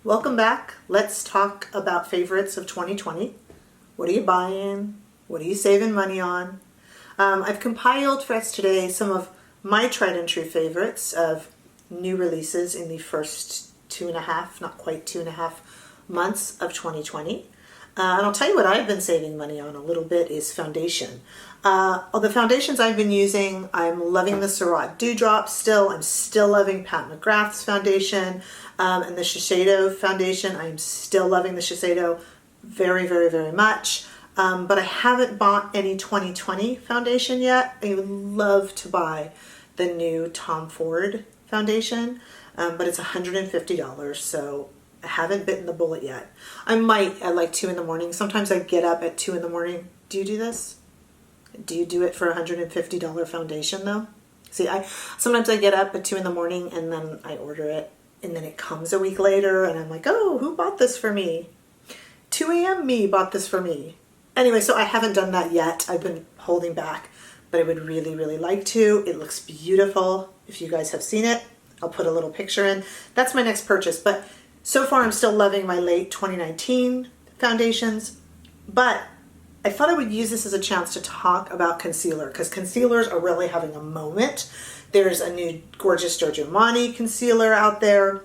Welcome back. Let's talk about favorites of 2020. What are you buying? What are you saving money on? I've compiled for us today some of my tried and true favorites of new releases in the first not quite two and a half months of 2020. And I'll tell you what I've been saving money on a little bit is foundation. Of the foundations I've been using, I'm loving the Surat Dewdrop still. I'm still loving Pat McGrath's foundation and the Shiseido foundation. I'm still loving the Shiseido very, very, very much. But I haven't bought any 2020 foundation yet. I would love to buy the new Tom Ford foundation, but it's $150, so I haven't bitten the bullet yet. I might at like 2 in the morning. Sometimes I get up at 2 in the morning. Do you do this? Do you do it for $150 foundation though? See, sometimes I get up at 2 in the morning and then I order it and then it comes a week later and I'm like, oh, who bought this for me? 2 a.m. me bought this for me. Anyway, so I haven't done that yet. I've been holding back, but I would really, really like to. It looks beautiful. If you guys have seen it, I'll put a little picture in. That's my next purchase, but so far I'm still loving my late 2019 foundations, but I thought I would use this as a chance to talk about concealer because concealers are really having a moment. There's a new gorgeous Giorgio Armani concealer out there.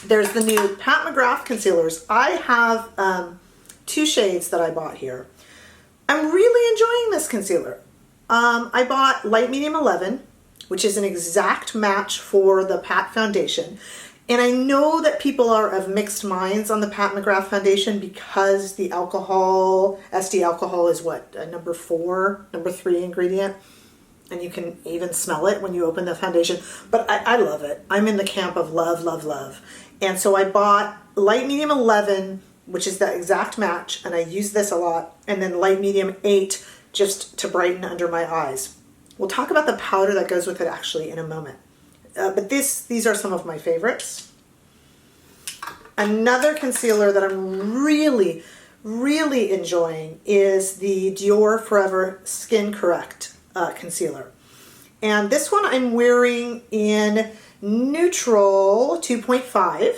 There's the new Pat McGrath concealers. I have 2 shades that I bought here. I'm really enjoying this concealer. I bought Light Medium 11, which is an exact match for the Pat foundation. And I know that people are of mixed minds on the Pat McGrath foundation because the alcohol, SD alcohol is what, number 3 ingredient. And you can even smell it when you open the foundation. But I love it. I'm in the camp of love, love, love. And so I bought Light Medium 11, which is the exact match. And I use this a lot. And then Light Medium 8 just to brighten under my eyes. We'll talk about the powder that goes with it actually in a moment. But these are some of my favorites. Another concealer that I'm really, really enjoying is the Dior Forever Skin Correct concealer. And this one I'm wearing in Neutral 2.5.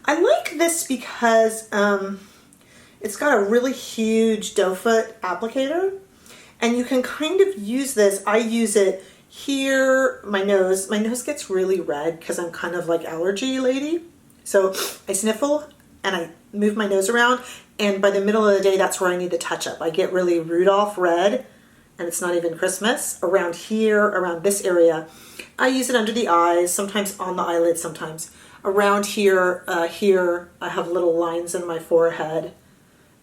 I like this because it's got a really huge doe foot applicator. And you can kind of use this. I use it here, my nose gets really red because I'm kind of like allergy lady. So I sniffle and I move my nose around and by the middle of the day, that's where I need the touch up. I get really Rudolph red and it's not even Christmas around here, around this area. I use it under the eyes, sometimes on the eyelids, sometimes around here, here I have little lines in my forehead.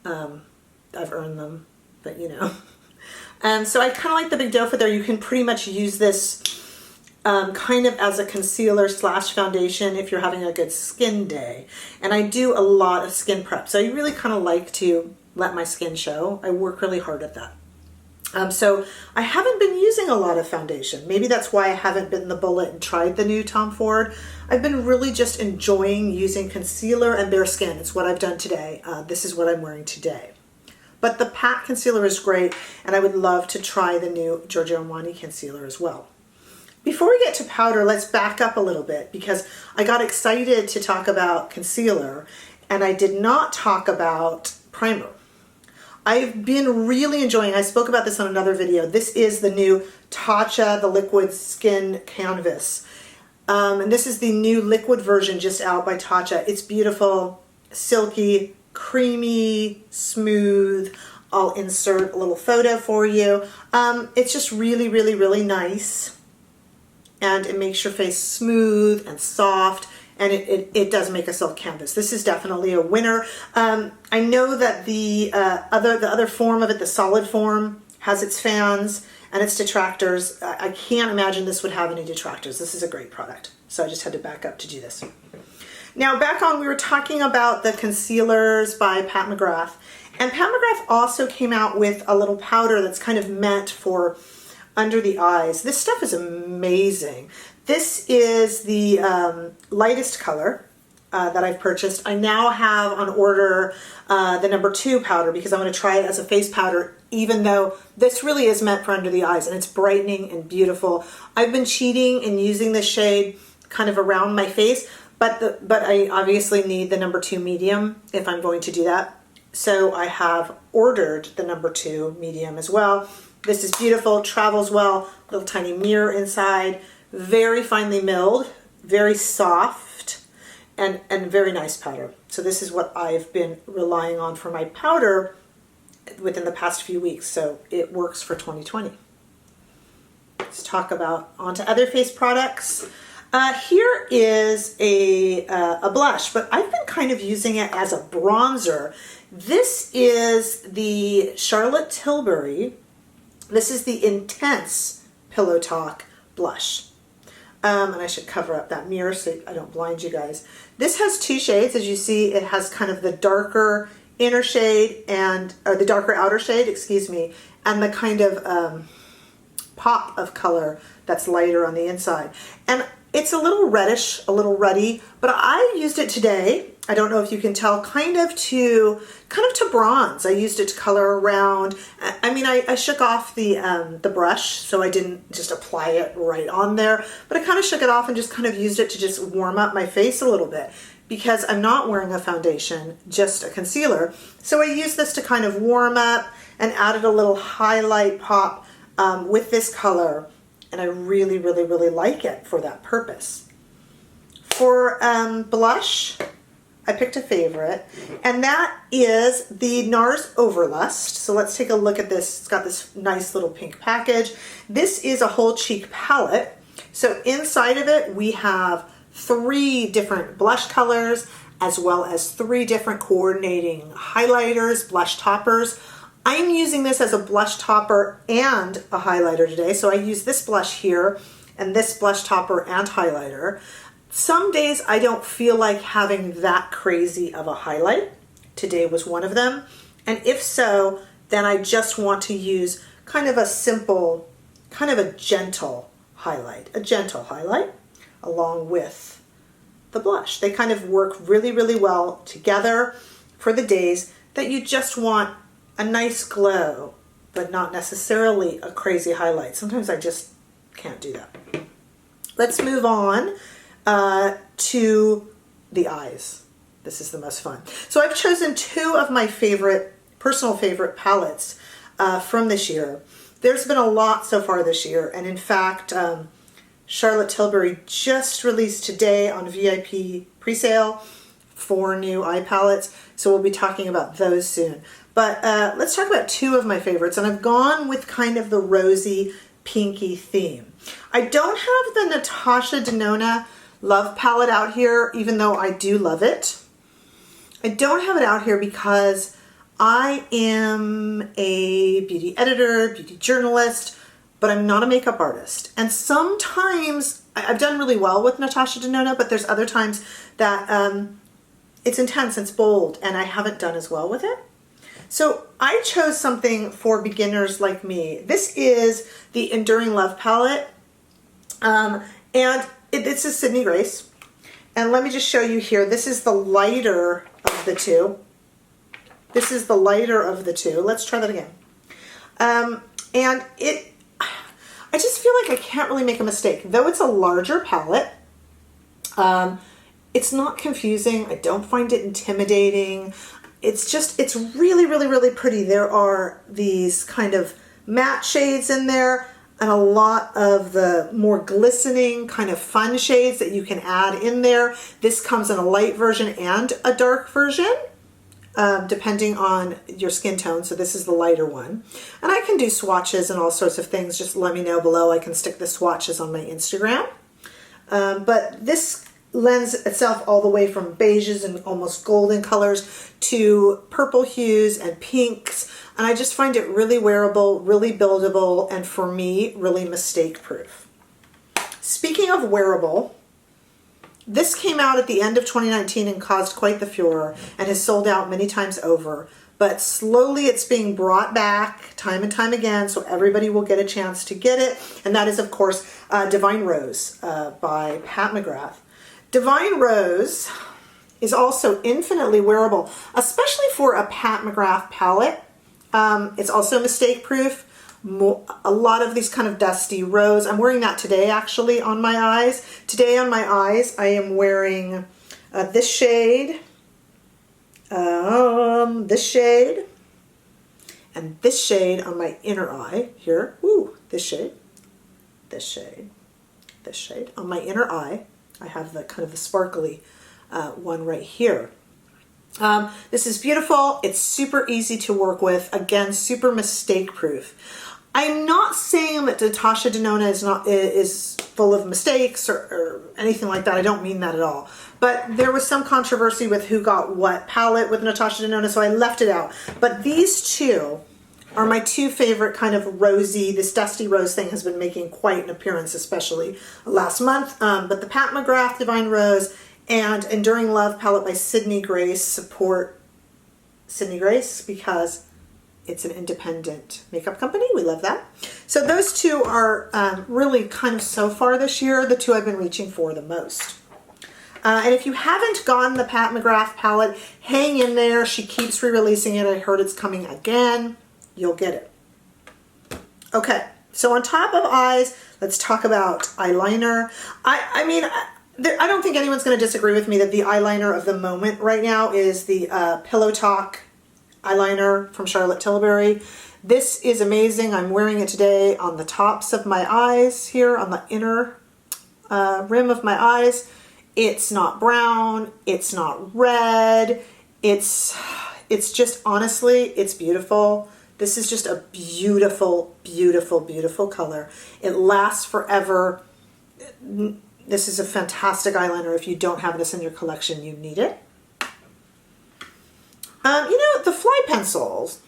I've earned them, but you know. And so I kind of like the big doe foot there. You can pretty much use this kind of as a concealer / foundation if you're having a good skin day. And I do a lot of skin prep. So I really kind of like to let my skin show. I work really hard at that. So I haven't been using a lot of foundation. Maybe that's why I haven't bitten the bullet and tried the new Tom Ford. I've been really just enjoying using concealer and bare skin. It's what I've done today. This is what I'm wearing today. But the Pat concealer is great, and I would love to try the new Giorgio Armani concealer as well. Before we get to powder, let's back up a little bit because I got excited to talk about concealer, and I did not talk about primer. I've been really enjoying, I spoke about this on another video, this is the new Tatcha, the Liquid Skin Canvas. And this is the new liquid version just out by Tatcha. It's beautiful, silky, creamy, smooth. I'll insert a little photo for you. It's just really, really, really nice. And it makes your face smooth and soft. And it does make a silk canvas. This is definitely a winner. I know that the other form of it, the solid form, has its fans and its detractors. I can't imagine this would have any detractors. This is a great product. So I just had to back up to do this. Now back on, we were talking about the concealers by Pat McGrath. And Pat McGrath also came out with a little powder that's kind of meant for under the eyes. This stuff is amazing. This is the lightest color that I've purchased. I now have on order the number 2 powder because I'm going to try it as a face powder, even though this really is meant for under the eyes and it's brightening and beautiful. I've been cheating and using this shade kind of around my face, but but I obviously need the number 2 medium if I'm going to do that. So I have ordered the number 2 medium as well. This is beautiful, travels well, little tiny mirror inside, very finely milled, very soft, and very nice powder. So this is what I've been relying on for my powder within the past few weeks. So it works for 2020. Let's talk about onto other face products. Here is a blush, but I've been kind of using it as a bronzer. This is the Charlotte Tilbury. This is the Intense Pillow Talk blush. And I should cover up that mirror so I don't blind you guys. This has 2 shades. As you see, it has kind of the darker inner shade or the darker outer shade, excuse me, and the kind of pop of color that's lighter on the inside. And it's a little reddish, a little ruddy, but I used it today. I don't know if you can tell, kind of to bronze. I used it to color around. I mean, I shook off the brush, so I didn't just apply it right on there, but I kind of shook it off and just kind of used it to just warm up my face a little bit because I'm not wearing a foundation, just a concealer. So I used this to kind of warm up and added a little highlight pop with this color. And I really, really, really like it for that purpose. For blush, I picked a favorite, and that is the Nars Overlust. So let's take a look at this. It's got this nice little pink package. This is a whole cheek palette. So inside of it, we have 3 different blush colors, as well as 3 different coordinating highlighters, blush toppers. I'm using this as a blush topper and a highlighter today. So I use this blush here and this blush topper and highlighter. Some days I don't feel like having that crazy of a highlight. Today was one of them. And if so, then I just want to use kind of a simple, kind of a gentle highlight along with the blush. They kind of work really, really well together for the days that you just want a nice glow, but not necessarily a crazy highlight. Sometimes I just can't do that. Let's move on to the eyes. This is the most fun. So I've chosen 2 of my personal favorite palettes from this year. There's been a lot so far this year, and in fact, Charlotte Tilbury just released today on VIP presale 4 new eye palettes, so we'll be talking about those soon. But let's talk about 2 of my favorites, and I've gone with kind of the rosy, pinky theme. I don't have the Natasha Denona Love palette out here, even though I do love it. I don't have it out here because I am a beauty editor, beauty journalist, but I'm not a makeup artist. And sometimes I've done really well with Natasha Denona, but there's other times that it's intense, it's bold, and I haven't done as well with it. So I chose something for beginners like me. This is the Enduring Love palette, and it's a Sydney Grace. And let me just show you here. This is the lighter of the 2. This is the lighter of the 2. Let's try that again. And I just feel like I can't really make a mistake. Though it's a larger palette, it's not confusing. I don't find it intimidating. It's really, really, really pretty. There are these kind of matte shades in there and a lot of the more glistening kind of fun shades that you can add in there. This comes in a light version and a dark version, depending on your skin tone. So this is the lighter one. And I can do swatches and all sorts of things. Just let me know below. I can stick the swatches on my Instagram. But this lends itself all the way from beiges and almost golden colors to purple hues and pinks. And I just find it really wearable, really buildable, and for me, really mistake proof. Speaking of wearable, this came out at the end of 2019 and caused quite the furor and has sold out many times over. But slowly it's being brought back time and time again, so everybody will get a chance to get it. And that is, of course, Divine Rose by Pat McGrath. Divine Rose is also infinitely wearable, especially for a Pat McGrath palette. It's also mistake proof. A lot of these kind of dusty rose. I'm wearing that today actually on my eyes. Today on my eyes I am wearing this shade, this shade, and this shade on my inner eye here. Woo, this shade, this shade, this shade on my inner eye. I have the kind of the sparkly one right here. This is beautiful. It's super easy to work with. Again, super mistake proof. I'm not saying that Tatcha Denona is full of mistakes or anything like that. I don't mean that at all. But there was some controversy with who got what palette with Natasha Denona, so I left it out. But these two are my two favorite, kind of rosy. This dusty rose thing has been making quite an appearance, especially last month. But the Pat McGrath Divine Rose and Enduring Love palette by Sydney Grace. Support Sydney Grace because it's an independent makeup company. We love that. So those two are really kind of so far this year, the two I've been reaching for the most. And if you haven't gotten the Pat McGrath palette, hang in there. She keeps re-releasing it. I heard it's coming again. You'll get it. Okay, so on top of eyes, let's talk about eyeliner. I don't think anyone's going to disagree with me that the eyeliner of the moment right now is the Pillow Talk eyeliner from Charlotte Tilbury. This is amazing. I'm wearing it today on the tops of my eyes here, on the inner rim of my eyes. It's not brown. It's not red. It's just, honestly, it's beautiful. This is just a beautiful, beautiful, beautiful color. It lasts forever. This is a fantastic eyeliner. If you don't have this in your collection, you need it. The Fly pencils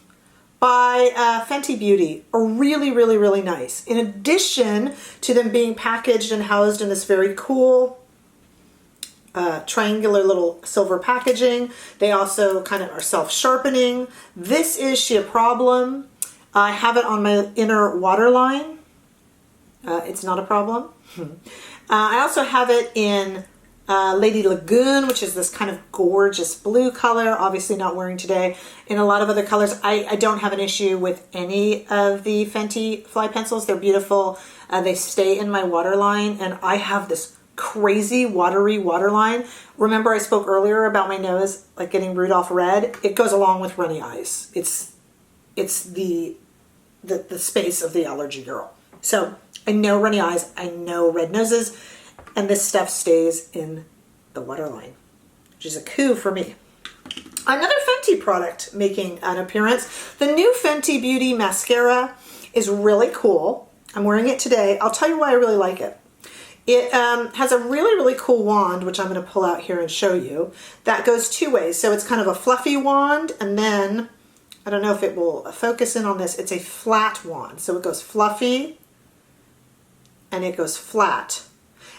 by Fenty Beauty are really, really, really nice. In addition to them being packaged and housed in this very cool triangular little silver packaging, they also kind of are self-sharpening. This is She a Problem. I have it on my inner waterline. It's not a problem. I also have it in Lady Lagoon, which is this kind of gorgeous blue color, obviously not wearing today. In a lot of other colors, I don't have an issue with any of the Fenty Fly pencils. They're beautiful. They stay in my waterline, and I have this crazy watery waterline. Remember I spoke earlier about my nose like getting Rudolph red? It goes along with runny eyes. It's the space of the allergy girl. So I know runny eyes, I know red noses, and this stuff stays in the waterline, which is a coup for me. Another Fenty product making an appearance. The new Fenty Beauty mascara is really cool. I'm wearing it today. I'll tell you why I really like it. It has a really, really cool wand, which I'm going to pull out here and show you, that goes two ways. So it's kind of a fluffy wand, and then, I don't know if it will focus in on this, it's a flat wand. So it goes fluffy, and it goes flat.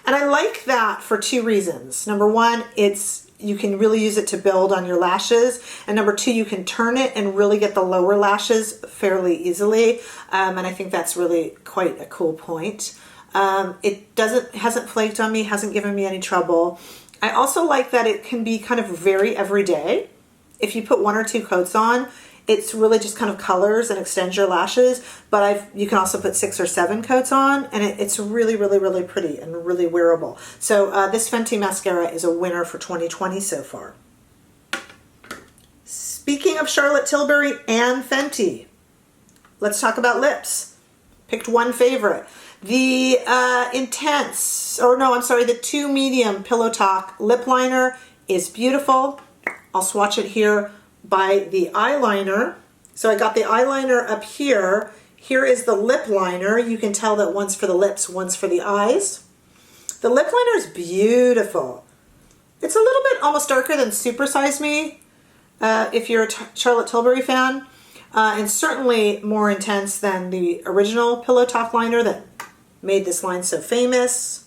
And I like that for two reasons. Number one, you can really use it to build on your lashes. And number two, you can turn it and really get the lower lashes fairly easily. And I think that's really quite a cool point. It hasn't flaked on me, hasn't given me any trouble. I also like that it can be kind of very everyday. If you put one or two coats on, it's really just kind of colors and extends your lashes, but you can also put 6 or 7 coats on, and it's really, really, really pretty and really wearable. So this Fenty mascara is a winner for 2020 so far. Speaking of Charlotte Tilbury and Fenty, let's talk about lips. Picked one favorite. The the 2 medium Pillow Talk lip liner is beautiful. I'll swatch it here by the eyeliner. So I got the eyeliner up here. Here is the lip liner. You can tell that one's for the lips, one's for the eyes. The lip liner is beautiful. It's a little bit almost darker than Super Size Me, if you're a Charlotte Tilbury fan, and certainly more intense than the original Pillow Talk liner that made this line so famous.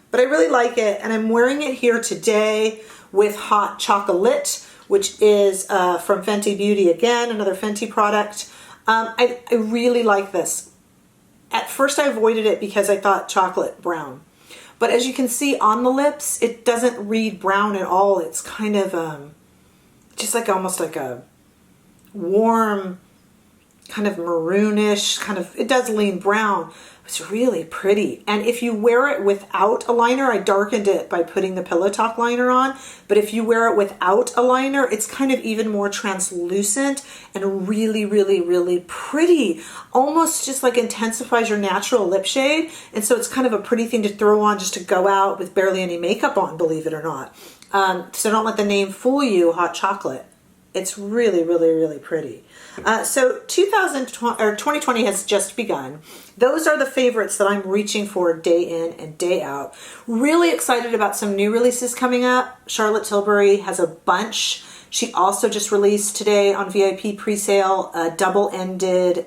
But I really like it, and I'm wearing it here today with Hot Chocolit, which is from Fenty Beauty again, another Fenty product. I really like this. At first I avoided it because I thought chocolate brown. But as you can see on the lips, it doesn't read brown at all. It's kind of just like almost like a warm kind of maroonish, it does lean brown. It's really pretty. And if you wear it without a liner, I darkened it by putting the Pillow Talk liner on, but if you wear it without a liner, it's kind of even more translucent and really, really, really pretty. Almost just like intensifies your natural lip shade. And so it's kind of a pretty thing to throw on just to go out with barely any makeup on, believe it or not. So don't let the name fool you, Hot Chocolate. It's really, really, really pretty. So 2020 has just begun. Those are the favorites that I'm reaching for day in and day out. Really excited about some new releases coming up. Charlotte Tilbury has a bunch. She also just released today on VIP pre-sale double-ended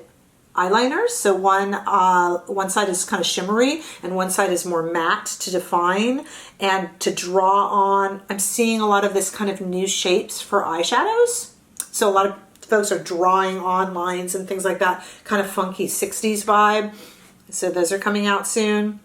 eyeliners. So one side is kind of shimmery and one side is more matte to define and to draw on. I'm seeing a lot of this kind of new shapes for eyeshadows. So a lot of folks are drawing on lines and things like that, kind of funky 60s vibe. So those are coming out soon.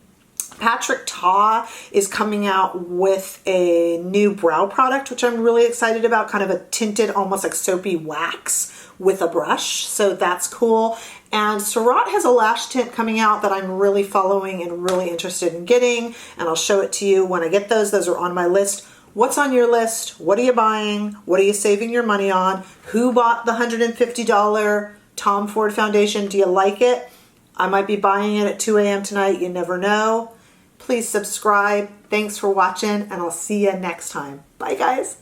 Patrick Ta is coming out with a new brow product, which I'm really excited about, kind of a tinted, almost like soapy wax with a brush. So that's cool. And Surat has a lash tint coming out that I'm really following and really interested in getting. And I'll show it to you when I get those. Those are on my list. What's on your list? What are you buying? What are you saving your money on? Who bought the $150 Tom Ford foundation? Do you like it? I might be buying it at 2 a.m. tonight. You never know. Please subscribe. Thanks for watching, and I'll see you next time. Bye, guys.